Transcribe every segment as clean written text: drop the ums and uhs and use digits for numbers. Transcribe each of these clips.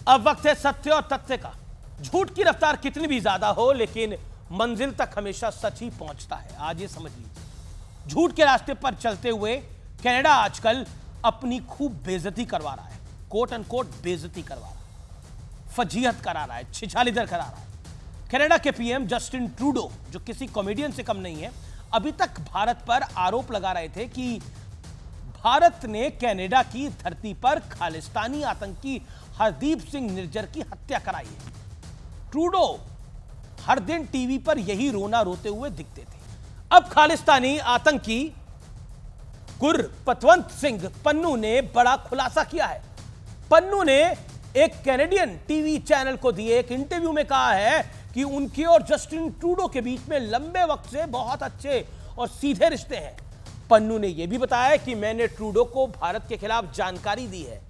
अब वक्त है सत्य और तथ्य का। झूठ की रफ्तार कितनी भी ज्यादा हो, लेकिन मंजिल तक हमेशा सच ही पहुंचता है। आज ये समझ लीजिए, झूठ के रास्ते पर चलते हुए कनाडा आजकल अपनी खूब बेइज्जती करवा रहा है। कोट अनकोट बेइज्जती करवा रहा है, फजीहत करा रहा है, छिछालीदर करा रहा है। कनाडा के पीएम जस्टिन ट्रूडो, जो किसी कॉमेडियन से कम नहीं है, अभी तक भारत पर आरोप लगा रहे थे कि भारत ने कनाडा की धरती पर खालिस्तानी आतंकी हरदीप सिंह निर्जर की हत्या कराई है। ट्रूडो हर दिन टीवी पर यही रोना रोते हुए दिखते थे। अब खालिस्तानी आतंकी गुरपतवंत सिंह पन्नू ने बड़ा खुलासा किया है। पन्नू ने एक कैनेडियन टीवी चैनल को दिए एक इंटरव्यू में कहा है कि उनके और जस्टिन ट्रूडो के बीच में लंबे वक्त से बहुत अच्छे और सीधे रिश्ते हैं। पन्नू ने यह भी बताया कि मैंने ट्रूडो को भारत के खिलाफ जानकारी दी है।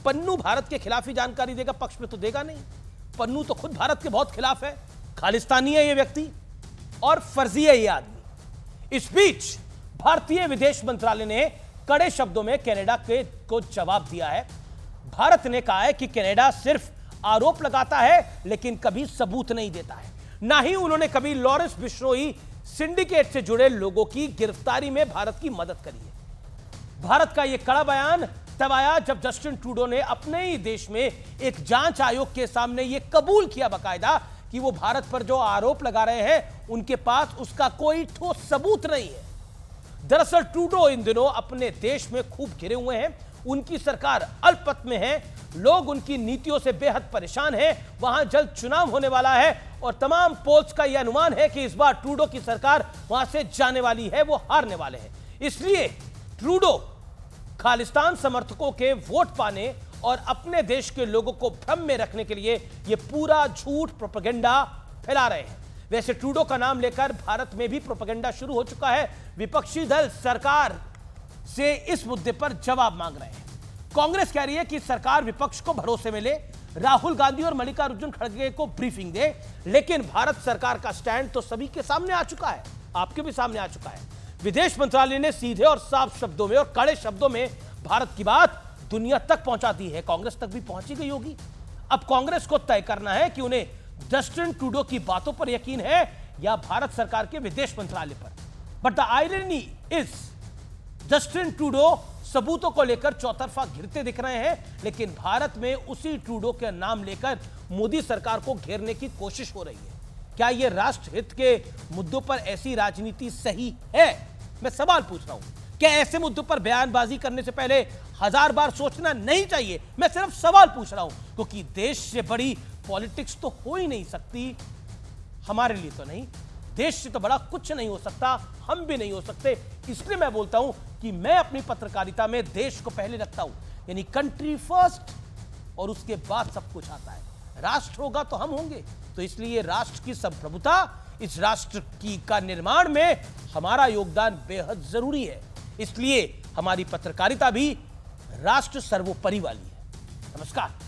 पन्नू भारत के खिलाफ ही जानकारी देगा, पक्ष में तो देगा नहीं। पन्नू तो खुद भारत के बहुत खिलाफ है, खालिस्तानी है ये व्यक्ति और फर्जी है ये आदमी। इस बीच भारतीय विदेश मंत्रालय ने कड़े शब्दों में कनाडा को जवाब दिया है। भारत ने कहा है कि कनाडा सिर्फ आरोप लगाता है, लेकिन कभी सबूत नहीं देता है। ना ही उन्होंने कभी लॉरेंस बिश्नोई सिंडिकेट से जुड़े लोगों की गिरफ्तारी में भारत की मदद करी है। भारत का यह कड़ा बयान तब आया जब जस्टिन ट्रूडो ने अपने ही देश में एक जांच आयोग के सामने यह कबूल किया बाकायदा कि वो भारत पर जो आरोप लगा रहे हैं उनके पास उसका कोई ठोस सबूत नहीं है। दरअसल ट्रूडो इन दिनों अपने देश में खूब घिरे हुए हैं। उनकी सरकार अल्पमत में है, लोग उनकी नीतियों से बेहद परेशान हैं। वहां जल्द चुनाव होने वाला है और तमाम पोल्स का यह अनुमान है कि इस बार ट्रूडो की सरकार वहां से जाने वाली है, वो हारने वाले हैं। इसलिए ट्रूडो खालिस्तान समर्थकों के वोट पाने और अपने देश के लोगों को भ्रम में रखने के लिए यह पूरा झूठ प्रोपेगेंडा फैला रहे हैं। वैसे ट्रूडो का नाम लेकर भारत में भी प्रोपेगेंडा शुरू हो चुका है। विपक्षी दल सरकार से इस मुद्दे पर जवाब मांग रहे हैं। कांग्रेस कह रही है कि सरकार विपक्ष को भरोसे में ले, राहुल गांधी और मल्लिकार्जुन खड़गे को ब्रीफिंग दे। लेकिन भारत सरकार का स्टैंड तो सभी के सामने आ चुका है, आपके भी सामने आ चुका है। विदेश मंत्रालय ने सीधे और साफ शब्दों में और कड़े शब्दों में भारत की बात दुनिया तक पहुंचा दी है। कांग्रेस तक भी पहुंची गई होगी। अब कांग्रेस को तय करना है कि उन्हें जस्टिन ट्रूडो की बातों पर यकीन है या भारत सरकार के विदेश मंत्रालय पर। But the irony is Justin Trudeau सबूतों को लेकर चौतरफा घिरते दिख रहे हैं, लेकिन भारत में उसी ट्रूडो के नाम लेकर मोदी सरकार को घेरने की कोशिश हो रही है। क्या यह राष्ट्र हित के मुद्दों पर ऐसी राजनीति सही है? मैं सवाल पूछ रहा हूं। क्या ऐसे मुद्दों पर बयानबाजी करने से पहले 1000 बार सोचना नहीं चाहिए? मैं सिर्फ सवाल पूछ रहा हूं, क्योंकि देश से बड़ी पॉलिटिक्स तो हो ही नहीं सकती, हमारे लिए तो नहीं। देश से तो बड़ा कुछ नहीं हो सकता, हम भी नहीं हो सकते। इसलिए मैं बोलता हूं कि मैं अपनी पत्रकारिता में देश को पहले रखता हूं, यानी कंट्री फर्स्ट, और उसके बाद सब कुछ आता है। राष्ट्र होगा तो हम होंगे। तो इसलिए राष्ट्र की संप्रभुता, इस राष्ट्र की का निर्माण में हमारा योगदान बेहद जरूरी है। इसलिए हमारी पत्रकारिता भी राष्ट्र सर्वोपरि वाली है। नमस्कार।